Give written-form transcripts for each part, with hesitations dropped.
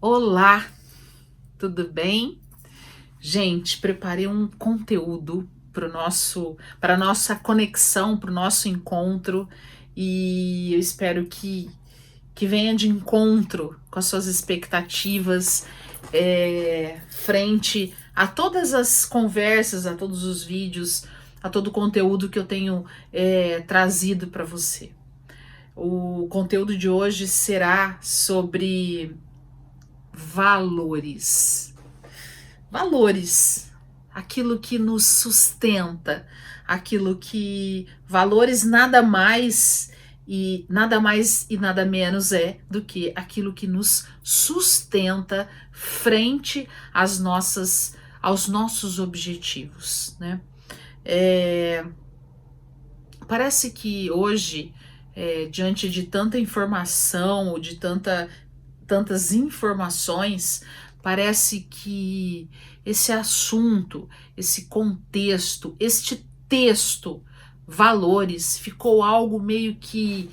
Olá, tudo bem? Gente, preparei um conteúdo para nossa conexão, para o nosso encontro e eu espero que venha de encontro com as suas expectativas frente a todas as conversas, a todos os vídeos, a todo o conteúdo que eu tenho trazido para você. O conteúdo de hoje será sobre valores. Valores, aquilo que nos sustenta, aquilo que valores nada mais e nada menos é do que aquilo que nos sustenta frente aos nossos objetivos, né? Parece que hoje, diante de tanta informação ou de tantas informações, parece que esse assunto, esse contexto, este texto, valores, ficou algo meio que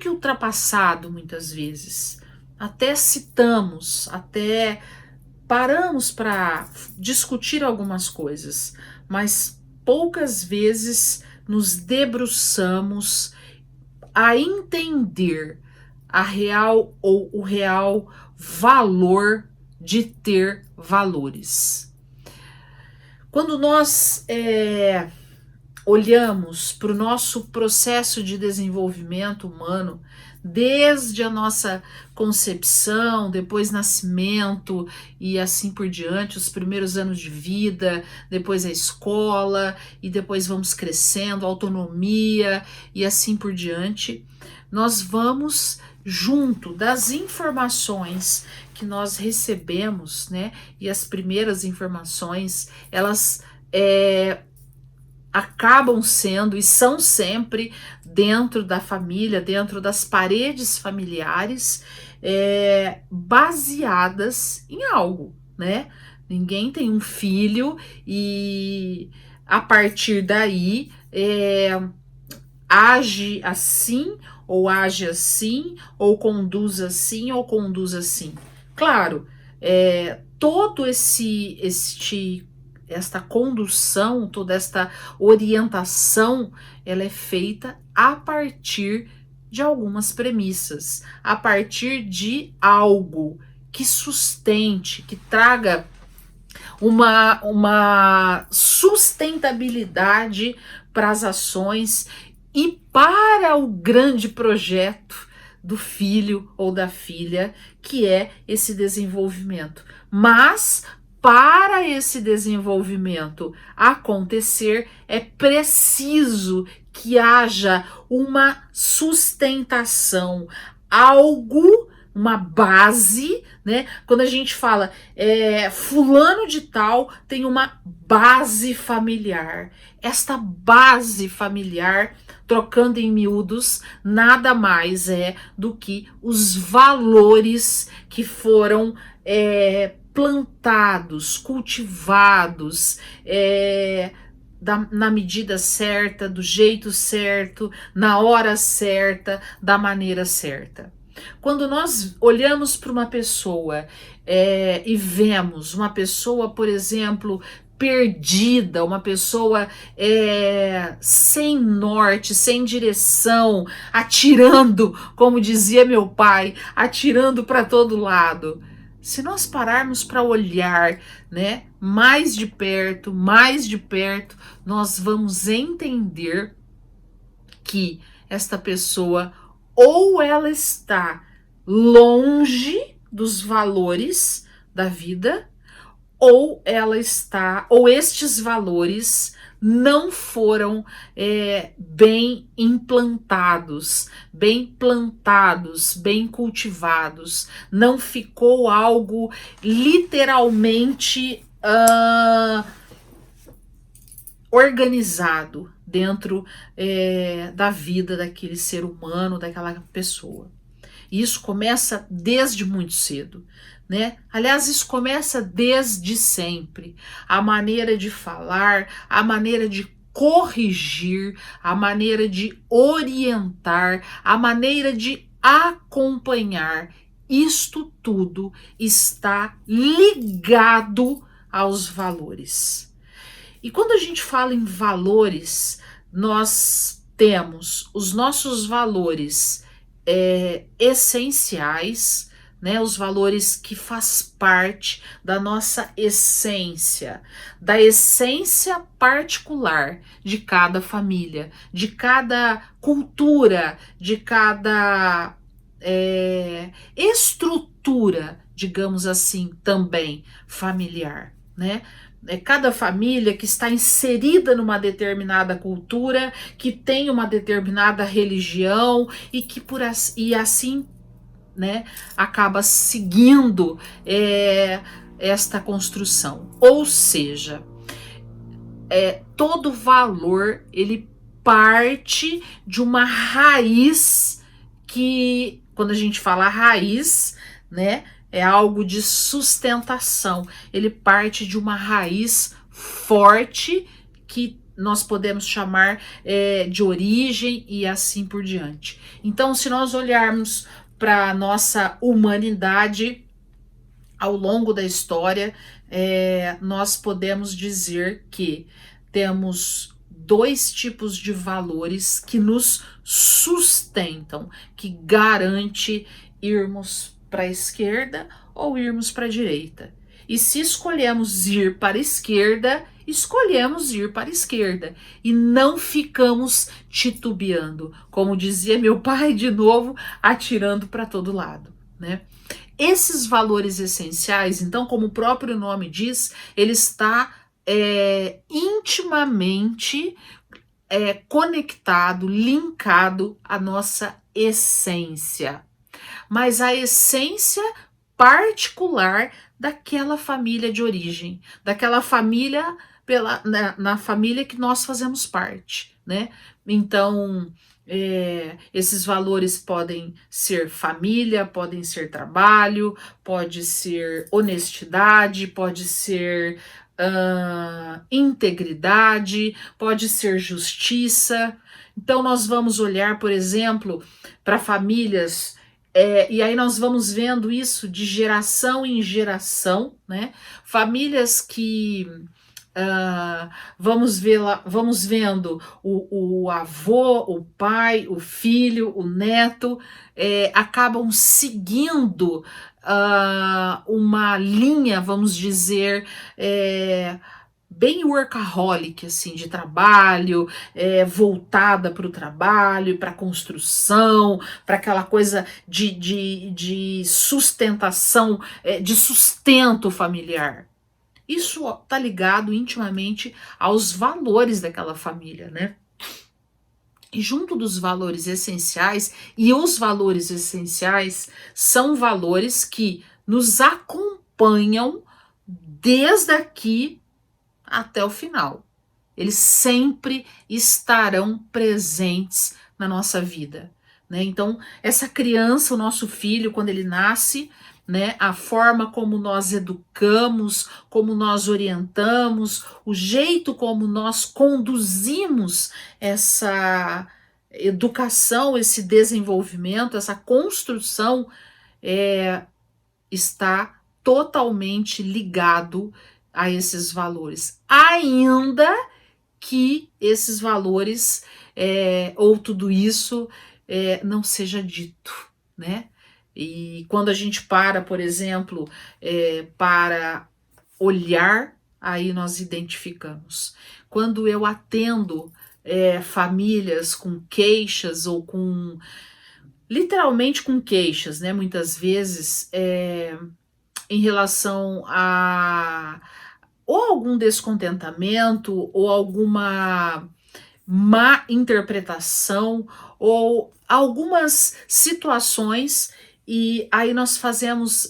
ultrapassado muitas vezes. Até citamos, até paramos para discutir algumas coisas, mas poucas vezes nos debruçamos a entender a real ou o real valor de ter valores. Quando nós olhamos para o nosso processo de desenvolvimento humano, desde a nossa concepção, depois nascimento e assim por diante, os primeiros anos de vida, depois a escola e depois vamos crescendo, autonomia e assim por diante, nós vamos junto das informações que nós recebemos, né? E as primeiras informações, elas acabam sendo e são sempre dentro da família, dentro das paredes familiares, baseadas em algo, né? Ninguém tem um filho e a partir daí age assim, ou age assim, ou conduz assim, ou conduz assim. Claro, todo esta condução, toda esta orientação, ela é feita a partir de algumas premissas, a partir de algo que sustente, que traga uma sustentabilidade para as ações e para o grande projeto do filho ou da filha, que é esse desenvolvimento. Mas para esse desenvolvimento acontecer, é preciso que haja uma sustentação, algo, uma base, né? Quando a gente fala fulano de tal tem uma base familiar. Esta base familiar, trocando em miúdos, nada mais é do que os valores que foram plantados, cultivados, na medida certa, do jeito certo, na hora certa, da maneira certa. Quando nós olhamos para uma pessoa e vemos uma pessoa, por exemplo, perdida, uma pessoa sem norte, sem direção, atirando, como dizia meu pai, atirando para todo lado. Se nós pararmos para olhar, né, mais de perto, nós vamos entender que esta pessoa ou ela está longe dos valores da vida, ou estes valores não foram bem implantados, bem plantados, bem cultivados, não ficou algo literalmente organizado dentro da vida daquele ser humano, daquela pessoa. E isso começa desde muito cedo, né? Aliás, isso começa desde sempre. A maneira de falar, a maneira de corrigir, a maneira de orientar, a maneira de acompanhar. isto tudo está ligado aos valores. E quando a gente fala em valores, nós temos os nossos valores essenciais, né, os valores que faz parte da nossa essência, da essência particular de cada família, de cada cultura, de cada estrutura, digamos assim, também familiar, né? Cada família que está inserida numa determinada cultura, que tem uma determinada religião e que e assim, né, acaba seguindo esta construção. Ou seja, todo valor ele parte de uma raiz que, quando a gente fala raiz, né, é algo de sustentação. Ele parte de uma raiz forte que nós podemos chamar de origem e assim por diante. Então, se nós olharmos para a nossa humanidade ao longo da história, nós podemos dizer que temos dois tipos de valores que nos sustentam, que garante irmos para a esquerda ou irmos para a direita. E se escolhemos ir para a esquerda, escolhemos ir para a esquerda e não ficamos titubeando, como dizia meu pai de novo, atirando para todo lado, né? Esses valores essenciais, então, como o próprio nome diz, ele está intimamente conectado, linkado à nossa essência, mas a essência particular daquela família de origem, daquela família na família que nós fazemos parte, né? Então, esses valores podem ser família, podem ser trabalho, pode ser honestidade, pode ser integridade, pode ser justiça. Então, nós vamos olhar, por exemplo, para famílias. E aí nós vamos vendo isso de geração em geração, né? Famílias que vamos vendo o avô, o pai, o filho, o neto acabam seguindo uma linha, vamos dizer, bem workaholic, assim, de trabalho, voltada para o trabalho, para a construção, para aquela coisa de sustentação, de sustento familiar. Isso está ligado intimamente aos valores daquela família, né? E junto dos valores essenciais, e os valores essenciais são valores que nos acompanham desde aqui até o final. Eles sempre estarão presentes na nossa vida, né? Então, essa criança, o nosso filho, quando ele nasce, né, a forma como nós educamos, como nós orientamos, o jeito como nós conduzimos essa educação, esse desenvolvimento, essa construção, está totalmente ligado a esses valores, ainda que esses valores ou tudo isso não seja dito, né? E quando a gente para, por exemplo, para olhar, aí nós identificamos. Quando eu atendo famílias com queixas ou com, literalmente com queixas, né? Muitas vezes em relação a ou algum descontentamento ou alguma má interpretação ou algumas situações, e aí nós fazemos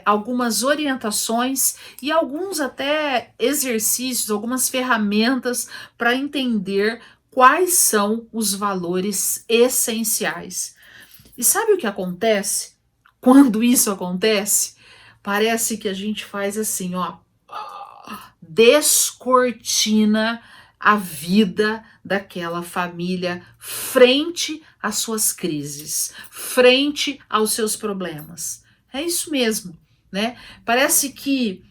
algumas orientações e alguns até exercícios, algumas ferramentas para entender quais são os valores essenciais. E sabe o que acontece? Quando isso acontece, parece que a gente faz assim, ó, descortina a vida daquela família frente às suas crises, frente aos seus problemas. É isso mesmo, né? Parece que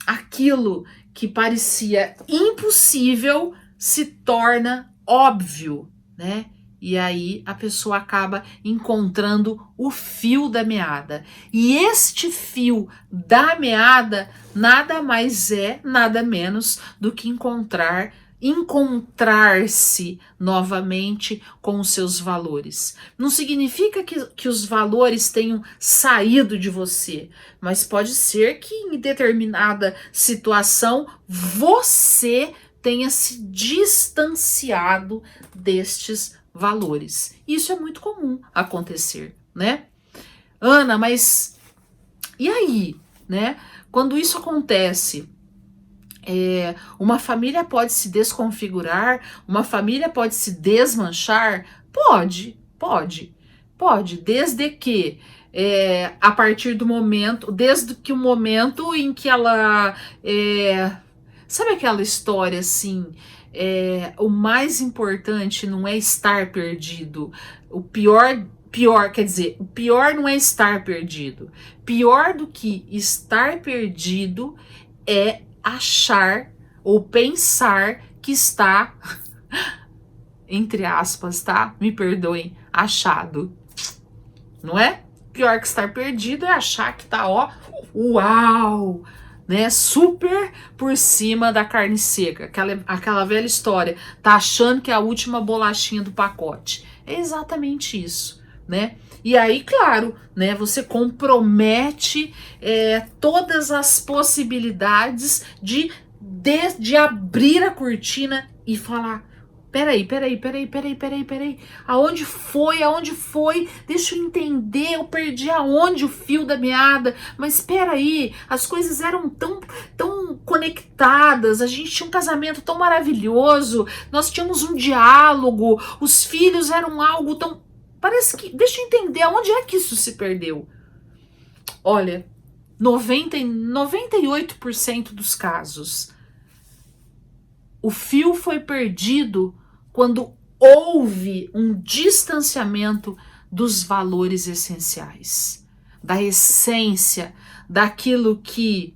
aquilo que parecia impossível se torna óbvio, né? E aí a pessoa acaba encontrando o fio da meada. E este fio da meada nada mais é, nada menos do que encontrar-se novamente com os seus valores. Não significa que os valores tenham saído de você, mas pode ser que em determinada situação você tenha se distanciado destes valores. Isso é muito comum acontecer, né? Ana, mas e aí, né? Quando isso acontece, uma família pode se desconfigurar, uma família pode se desmanchar? Pode, desde que a partir do momento, desde que o momento em que ela sabe aquela história assim, o mais importante não é estar perdido, o pior, quer dizer, o pior não é estar perdido, pior do que estar perdido é achar ou pensar que está, entre aspas, tá? Me perdoem, achado. Não é? Pior que estar perdido é achar que tá, ó, uau, né? Super por cima da carne seca. Aquela velha história. Tá achando que é a última bolachinha do pacote. É exatamente isso, né? E aí, claro, né, você compromete todas as possibilidades de abrir a cortina e falar: peraí. Aonde foi? Deixa eu entender, eu perdi aonde o fio da meada. Mas peraí, as coisas eram tão conectadas, a gente tinha um casamento tão maravilhoso, nós tínhamos um diálogo, os filhos eram algo tão... Parece que... Deixa eu entender, aonde é que isso se perdeu? Olha, 98% dos casos, o fio foi perdido quando houve um distanciamento dos valores essenciais, da essência, daquilo que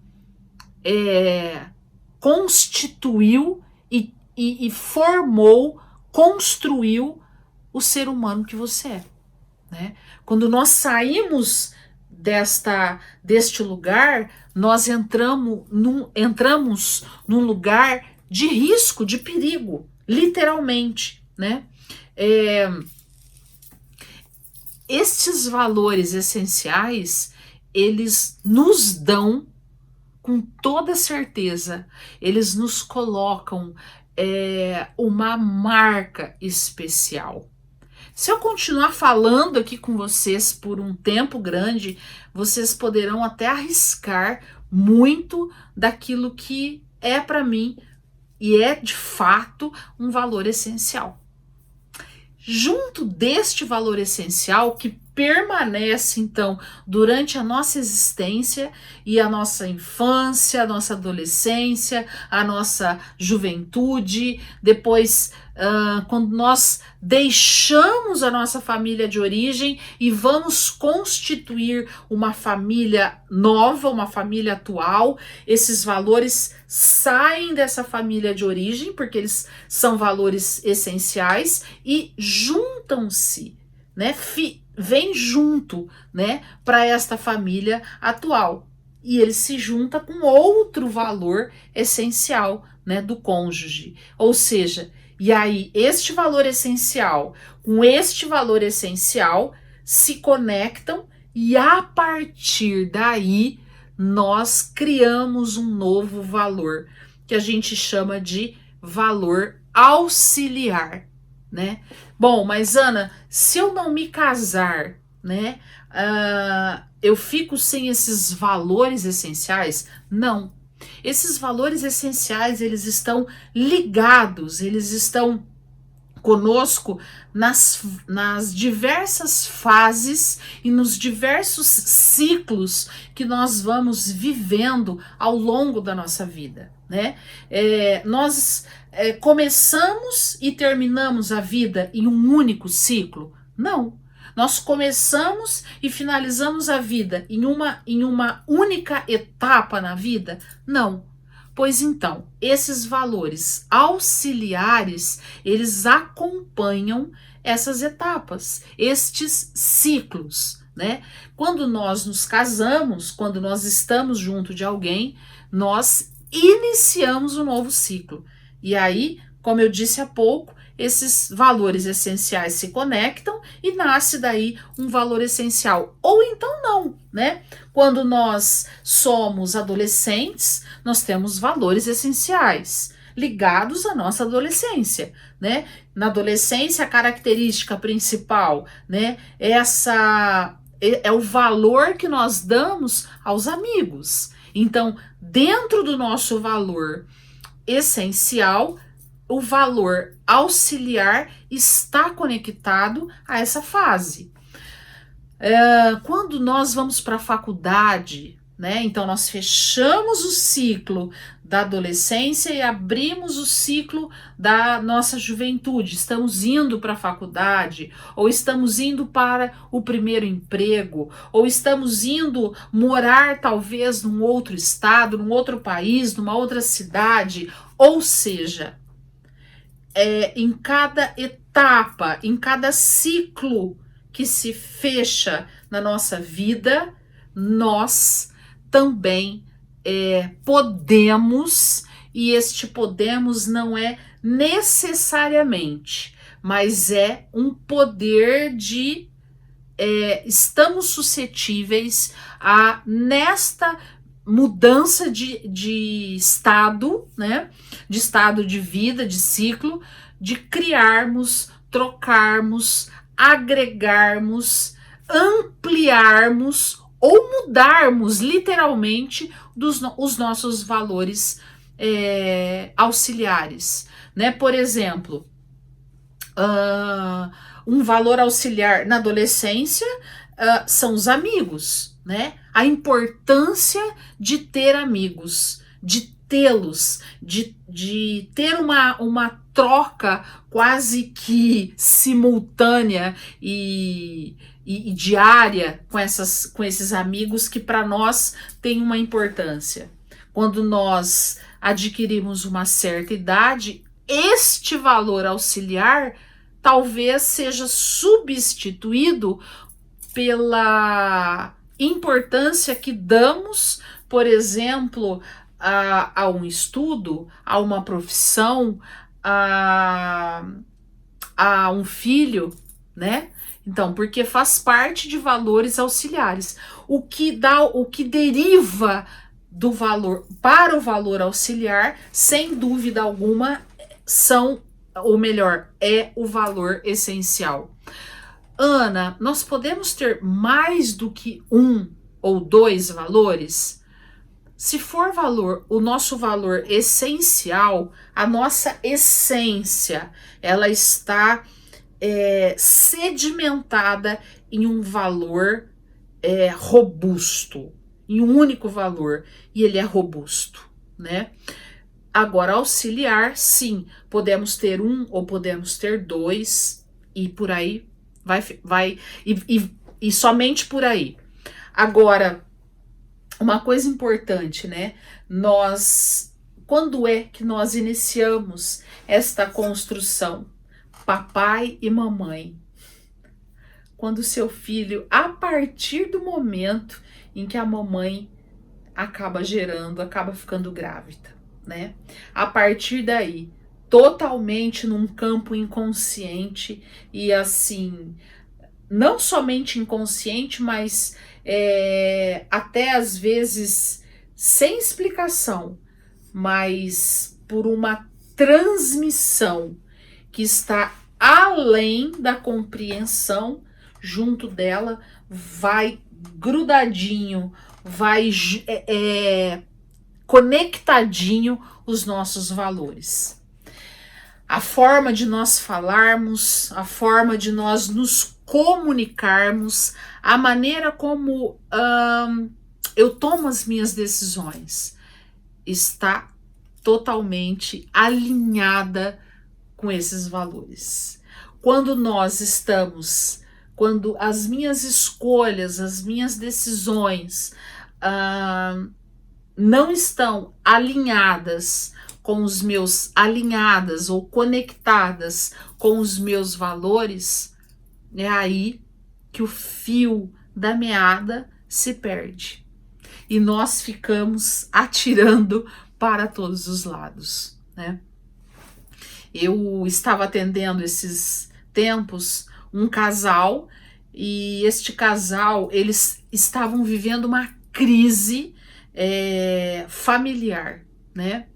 constituiu e formou, construiu o ser humano que você é, né? Quando nós saímos deste lugar, nós entramos num lugar de risco, de perigo, literalmente, né? Estes valores essenciais, eles nos dão, com toda certeza, eles nos colocam uma marca especial. Se eu continuar falando aqui com vocês por um tempo grande, vocês poderão até arriscar muito daquilo que é para mim e é de fato um valor essencial. Junto deste valor essencial que permanece então durante a nossa existência e a nossa infância, a nossa adolescência, a nossa juventude, depois quando nós deixamos a nossa família de origem e vamos constituir uma família nova, uma família atual, esses valores saem dessa família de origem, porque eles são valores essenciais, e juntam-se, né? Vem junto, né, para esta família atual. E ele se junta com outro valor essencial, né, do cônjuge. Ou seja, e aí este valor essencial com este valor essencial se conectam e a partir daí nós criamos um novo valor que a gente chama de valor auxiliar, né? Bom, mas Ana, se eu não me casar, né, eu fico sem esses valores essenciais? Não. Esses valores essenciais, eles estão ligados, eles estão conosco nas diversas fases e nos diversos ciclos que nós vamos vivendo ao longo da nossa vida, né? Nós começamos e terminamos a vida em um único ciclo? Não. Nós começamos e finalizamos a vida em uma única etapa na vida? Não. Pois então, esses valores auxiliares, eles acompanham essas etapas, estes ciclos, né? Quando nós nos casamos, quando nós estamos junto de alguém, nós iniciamos um novo ciclo. E aí, como eu disse há pouco, esses valores essenciais se conectam e nasce daí um valor essencial. Ou então não, né? Quando nós somos adolescentes, nós temos valores essenciais ligados à nossa adolescência, né? Na adolescência, a característica principal, né, é o valor que nós damos aos amigos. Então, dentro do nosso valor essencial, o valor auxiliar está conectado a essa fase. Quando nós vamos para a faculdade, né? Então nós fechamos o ciclo da adolescência e abrimos o ciclo da nossa juventude. Estamos indo para a faculdade, ou estamos indo para o primeiro emprego, ou estamos indo morar talvez num outro estado, num outro país, numa outra cidade. Ou seja, em cada etapa, em cada ciclo que se fecha na nossa vida, nós também podemos, e este podemos não é necessariamente, mas é um poder de estamos suscetíveis a, nesta mudança de estado, né? De estado de vida, de ciclo, de criarmos, trocarmos, agregarmos, ampliarmos ou mudarmos literalmente os nossos valores auxiliares, né? Por exemplo, um valor auxiliar na adolescência são os amigos, né? A importância de ter amigos, de tê-los, de ter uma troca quase que simultânea e diária com esses amigos que para nós tem uma importância. Quando nós adquirimos uma certa idade, este valor auxiliar talvez seja substituído pela importância que damos, por exemplo, a um estudo, a uma profissão, a um filho, né? Então, porque faz parte de valores auxiliares. O que deriva do valor para o valor auxiliar, sem dúvida alguma, é o valor essencial. Ana, nós podemos ter mais do que um ou dois valores? Se for o nosso valor essencial, a nossa essência, ela está sedimentada em um valor robusto, em um único valor, e ele é robusto, né? Agora, auxiliar, sim, podemos ter um ou podemos ter dois, e por aí vai e somente por aí. Agora, uma coisa importante, né? Quando é que nós iniciamos esta construção? Papai e mamãe. Quando seu filho, a partir do momento em que a mamãe acaba ficando grávida, né? A partir daí, totalmente num campo inconsciente e assim, não somente inconsciente, mas até às vezes sem explicação, mas por uma transmissão que está além da compreensão, junto dela vai grudadinho, vai conectadinho os nossos valores. A forma de nós falarmos, a forma de nós nos comunicarmos, a maneira como eu tomo as minhas decisões está totalmente alinhada com esses valores. Quando nós estamos quando as minhas escolhas, as minhas decisões não estão alinhadas com os meus, alinhadas ou conectadas com os meus valores, é aí que o fio da meada se perde. E nós ficamos atirando para todos os lados, né? Eu estava atendendo esses tempos um casal, e este casal, eles estavam vivendo uma crise familiar, né?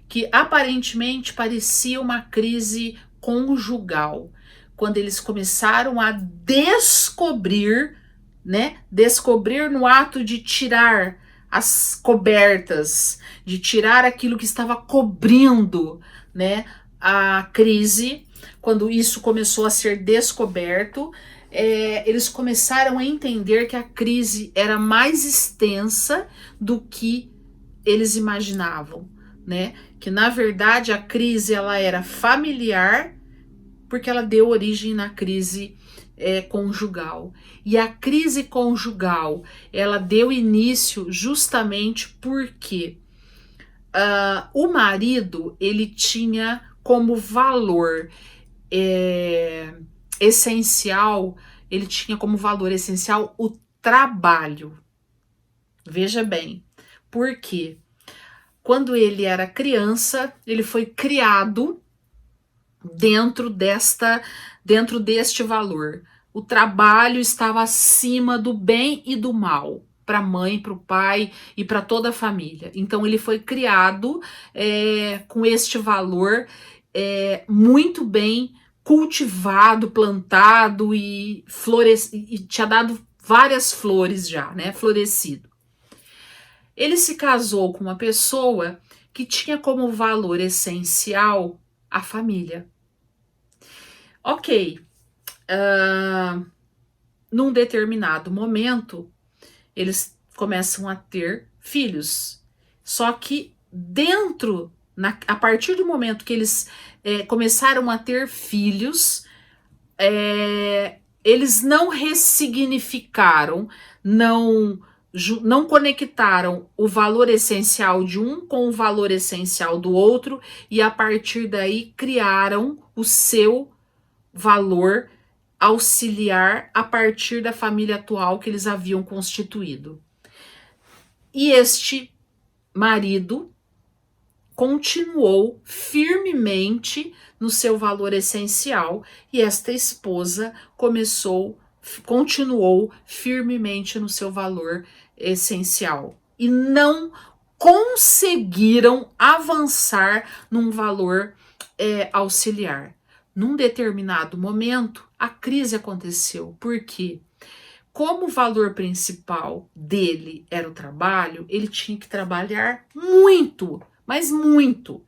Que aparentemente parecia uma crise conjugal, quando eles começaram a descobrir, né? Descobrir no ato de tirar as cobertas, de tirar aquilo que estava cobrindo, né? A crise, quando isso começou a ser descoberto, eles começaram a entender que a crise era mais extensa do que eles imaginavam, né? Que na verdade a crise ela era familiar, porque ela deu origem na crise conjugal. E a crise conjugal ela deu início justamente porque o marido ele tinha como valor essencial, ele tinha como valor essencial o trabalho. Veja bem, por quê? Quando ele era criança, ele foi criado dentro deste valor. O trabalho estava acima do bem e do mal, para a mãe, para o pai e para toda a família. Então ele foi criado com este valor muito bem cultivado, plantado e tinha dado várias flores já, né? Florescido. Ele se casou com uma pessoa que tinha como valor essencial a família. Ok, num determinado momento, eles começam a ter filhos. Só que a partir do momento que eles começaram a ter filhos, eles não ressignificaram, não conectaram o valor essencial de um com o valor essencial do outro, e a partir daí criaram o seu valor auxiliar a partir da família atual que eles haviam constituído. E este marido continuou firmemente no seu valor essencial, e esta esposa continuou firmemente no seu valor essencial, e não conseguiram avançar num valor auxiliar. Num determinado momento, a crise aconteceu. Por quê? Como o valor principal dele era o trabalho, ele tinha que trabalhar muito, mas muito,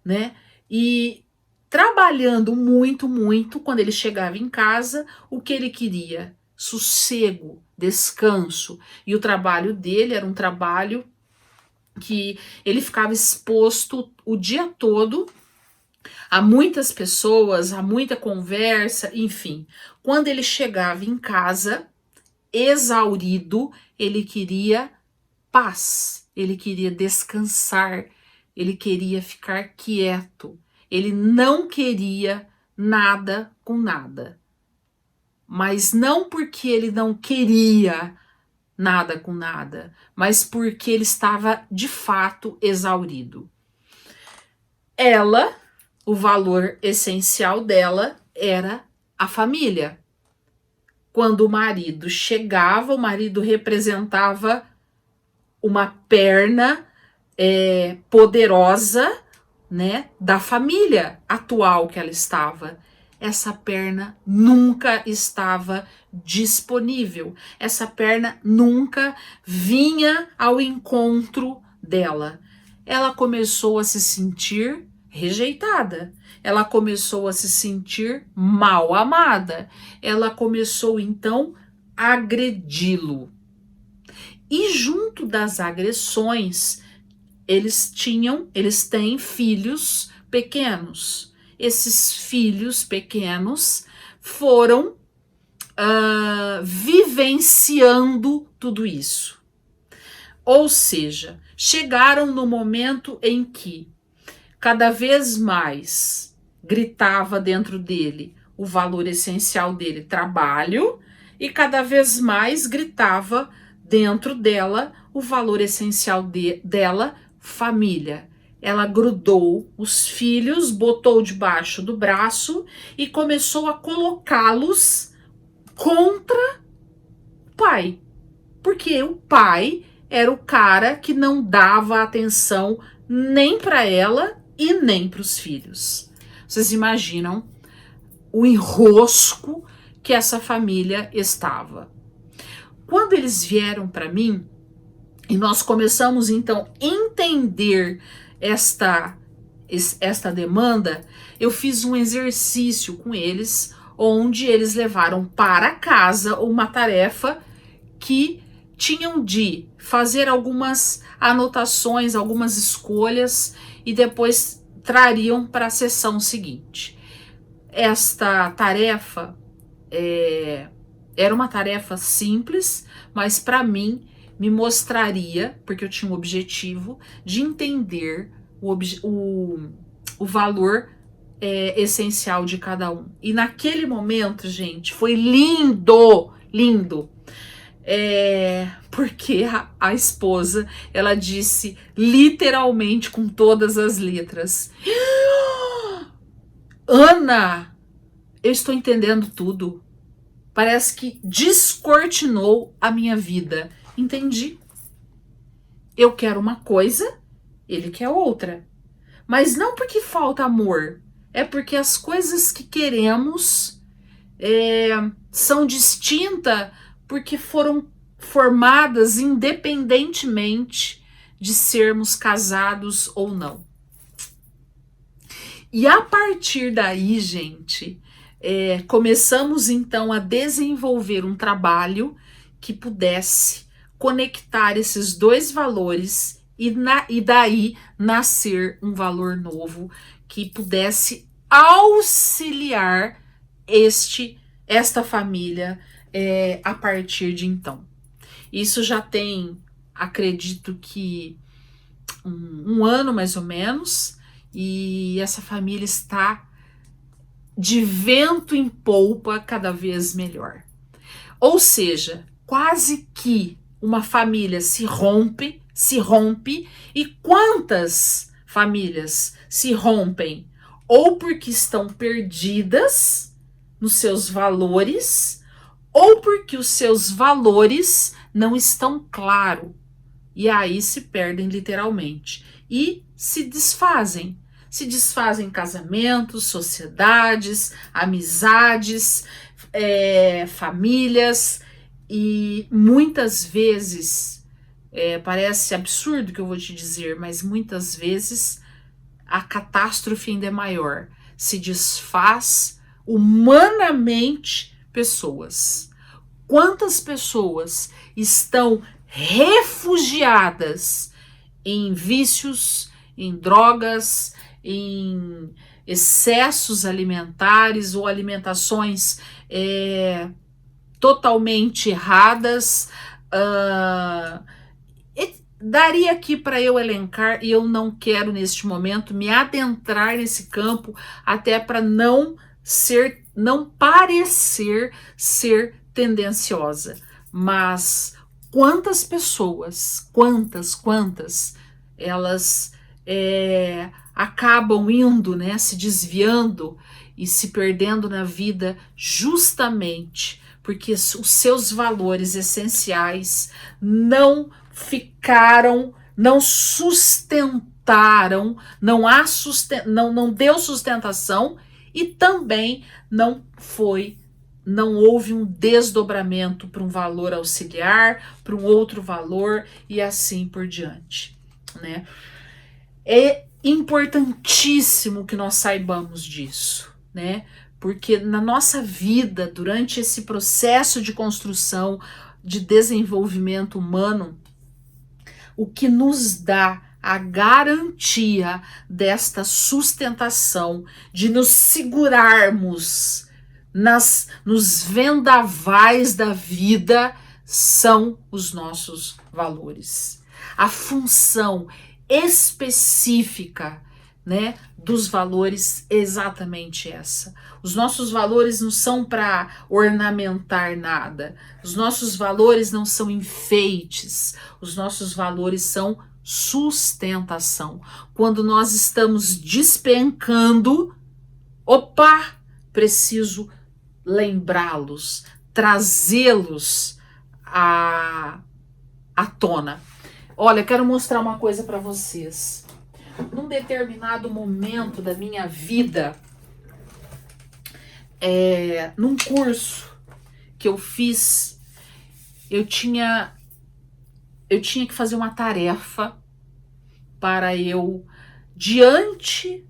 né? E trabalhando muito, muito, quando ele chegava em casa, o que ele queria? Sossego, descanso. E o trabalho dele era um trabalho que ele ficava exposto o dia todo a muitas pessoas, a muita conversa, enfim. Quando ele chegava em casa, exaurido, ele queria paz, ele queria descansar, ele queria ficar quieto, ele não queria nada com nada. Mas não porque ele não queria nada com nada, mas porque ele estava de fato exaurido. Ela, o valor essencial dela era a família. Quando o marido chegava, o marido representava uma perna poderosa, né, da família atual que ela estava. Essa perna nunca estava disponível. Essa perna nunca vinha ao encontro dela. Ela começou a se sentir rejeitada. Ela começou a se sentir mal amada. Ela começou então a agredi-lo. E junto das agressões, eles têm filhos pequenos. Esses filhos pequenos foram vivenciando tudo isso. Ou seja, chegaram no momento em que cada vez mais gritava dentro dele o valor essencial dele, trabalho, e cada vez mais gritava dentro dela o valor essencial dela, família. Ela grudou os filhos, botou debaixo do braço e começou a colocá-los contra o pai. Porque o pai era o cara que não dava atenção nem para ela e nem para os filhos. Vocês imaginam o enrosco que essa família estava. Quando eles vieram para mim, e nós começamos então a entender esta demanda, eu fiz um exercício com eles, onde eles levaram para casa uma tarefa que tinham de fazer algumas anotações, algumas escolhas, e depois trariam para a sessão seguinte. Esta tarefa era uma tarefa simples, mas para mim me mostraria, porque eu tinha um objetivo de entender o valor essencial de cada um. E naquele momento, gente, foi lindo, lindo. Porque a esposa, ela disse literalmente com todas as letras: Ana, eu estou entendendo tudo. Parece que descortinou a minha vida. Entendi. Eu quero uma coisa, ele quer outra. Mas não porque falta amor, é porque as coisas que queremos são distintas, porque foram formadas independentemente de sermos casados ou não. E a partir daí, gente, começamos então a desenvolver um trabalho que pudesse conectar esses dois valores e daí nascer um valor novo que pudesse auxiliar esta família a partir de então. Isso já tem, acredito que um ano mais ou menos, e essa família está de vento em polpa cada vez melhor. Ou seja, quase que uma família se rompe, e quantas famílias se rompem ou porque estão perdidas nos seus valores, ou porque os seus valores não estão claros, e aí se perdem literalmente e se desfazem casamentos, sociedades, amizades, famílias, e muitas vezes, parece absurdo que eu vou te dizer, mas muitas vezes a catástrofe ainda é maior. Se desfaz humanamente pessoas. Quantas pessoas estão refugiadas em vícios, em drogas, em excessos alimentares ou alimentações totalmente erradas. Daria aqui para eu elencar, e eu não quero neste momento me adentrar nesse campo, até para não parecer ser tendenciosa. Mas quantas pessoas, quantas elas acabam indo, né, se desviando e se perdendo na vida justamente porque os seus valores essenciais não ficaram, não sustentaram, não deu sustentação, e também não houve um desdobramento para um valor auxiliar, para um outro valor e assim por diante, né? É importantíssimo que nós saibamos disso, né? Porque na nossa vida, durante esse processo de construção, de desenvolvimento humano, o que nos dá a garantia desta sustentação, de nos segurarmos nos vendavais da vida são os nossos valores. A função específica, né, dos valores é exatamente essa. Os nossos valores não são para ornamentar nada. Os nossos valores não são enfeites. Os nossos valores são sustentação. Quando nós estamos despencando, opa, preciso lembrá-los, trazê-los à tona. Olha, quero mostrar uma coisa para vocês. Num determinado momento da minha vida, num curso que eu fiz, eu tinha que fazer uma tarefa para eu, diante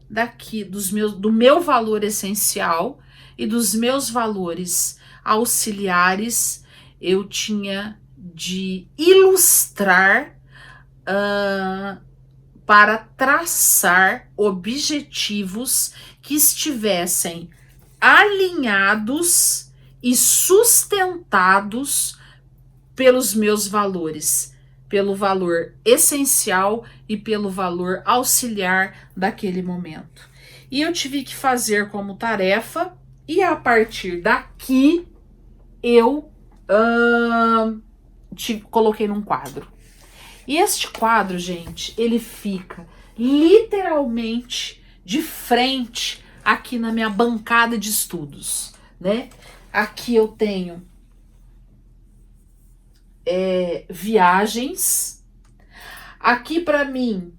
do meu valor essencial e dos meus valores auxiliares, eu tinha de ilustrar para traçar objetivos que estivessem alinhados e sustentados pelos meus valores, pelo valor essencial e pelo valor auxiliar daquele momento. E eu tive que fazer como tarefa, e a partir daqui eu coloquei num quadro. E este quadro, gente, ele fica literalmente de frente aqui na minha bancada de estudos, né? Aqui eu tenho viagens. Aqui para mim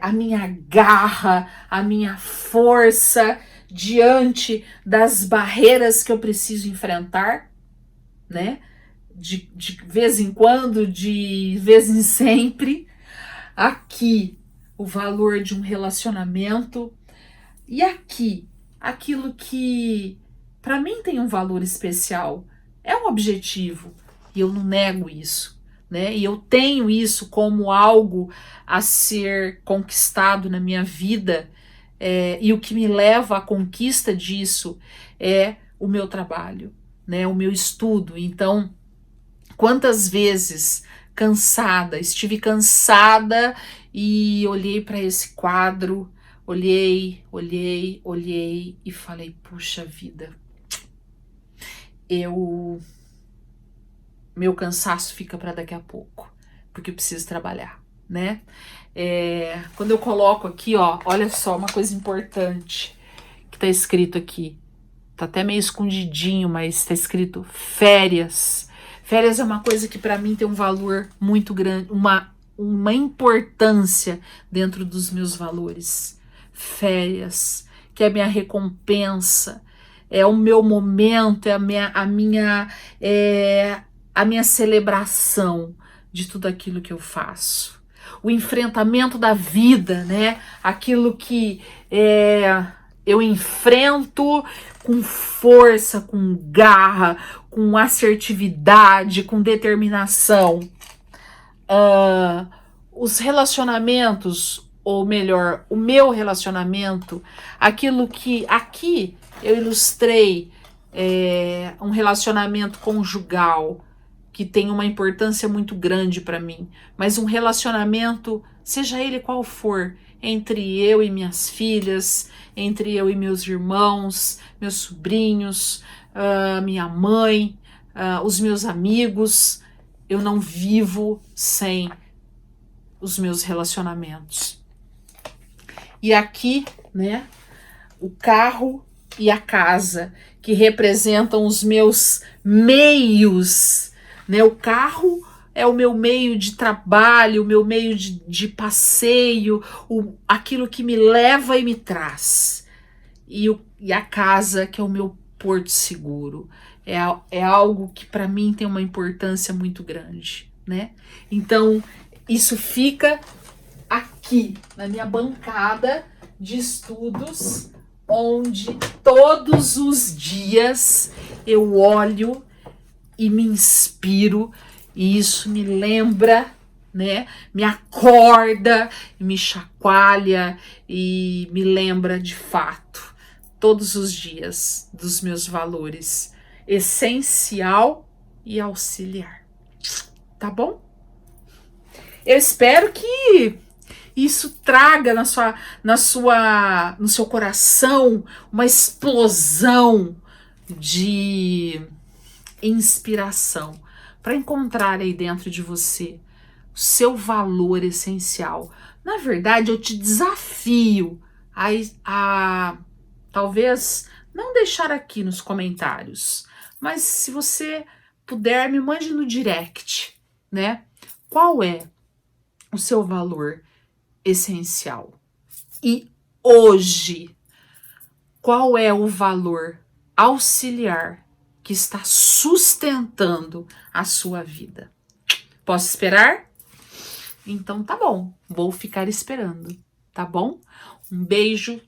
a minha garra, a minha força diante das barreiras que eu preciso enfrentar, né? De vez em quando, de vez em sempre. Aqui, o valor de um relacionamento. E aqui, aquilo que para mim tem um valor especial. É um objetivo. E eu não nego isso, né? E eu tenho isso como algo a ser conquistado na minha vida. E o que me leva à conquista disso é o meu trabalho, né? O meu estudo. Então, quantas vezes estive cansada e olhei para esse quadro, olhei e falei, puxa vida, meu cansaço fica para daqui a pouco, porque eu preciso trabalhar, né? Quando eu coloco aqui, ó, olha só uma coisa importante que tá escrito aqui, tá até meio escondidinho, mas tá escrito férias. Férias é uma coisa que para mim tem um valor muito grande, uma importância dentro dos meus valores. Férias, que é a minha recompensa, é o meu momento, é a minha celebração de tudo aquilo que eu faço. O enfrentamento da vida, né? Aquilo que eu enfrento com força, com garra, com assertividade, com determinação. Os relacionamentos, ou melhor, o meu relacionamento, aquilo que aqui eu ilustrei, um relacionamento conjugal que tem uma importância muito grande para mim, mas um relacionamento, seja ele qual for, entre eu e minhas filhas, entre eu e meus irmãos, meus sobrinhos, minha mãe, os meus amigos, eu não vivo sem os meus relacionamentos. E aqui, né, o carro e a casa, que representam os meus meios, né? O carro é o meu meio de trabalho, o meu meio de passeio, aquilo que me leva e me traz. E a casa, que é o meu porto seguro. É algo que para mim tem uma importância muito grande, né? Então, isso fica aqui, na minha bancada de estudos, onde todos os dias eu olho e me inspiro, e isso me lembra, né? Me acorda, me chacoalha e me lembra de fato todos os dias dos meus valores essencial e auxiliar. Tá bom? Eu espero que isso traga no seu coração uma explosão de inspiração para encontrar aí dentro de você o seu valor essencial. Na verdade, eu te desafio a talvez não deixar aqui nos comentários, mas se você puder, me mande no direct, né? Qual é o seu valor essencial? E hoje, qual é o valor auxiliar que está sustentando a sua vida? Posso esperar? Então tá bom, vou ficar esperando, tá bom? Um beijo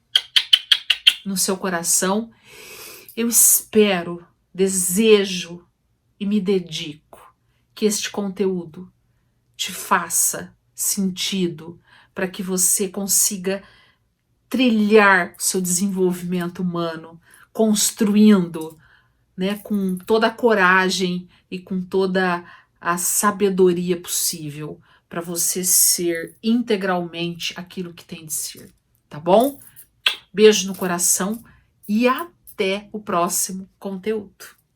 no seu coração. Eu espero, desejo e me dedico que este conteúdo te faça sentido para que você consiga trilhar seu desenvolvimento humano, construindo, né, com toda a coragem e com toda a sabedoria possível para você ser integralmente aquilo que tem de ser, tá bom? Beijo no coração e até o próximo conteúdo.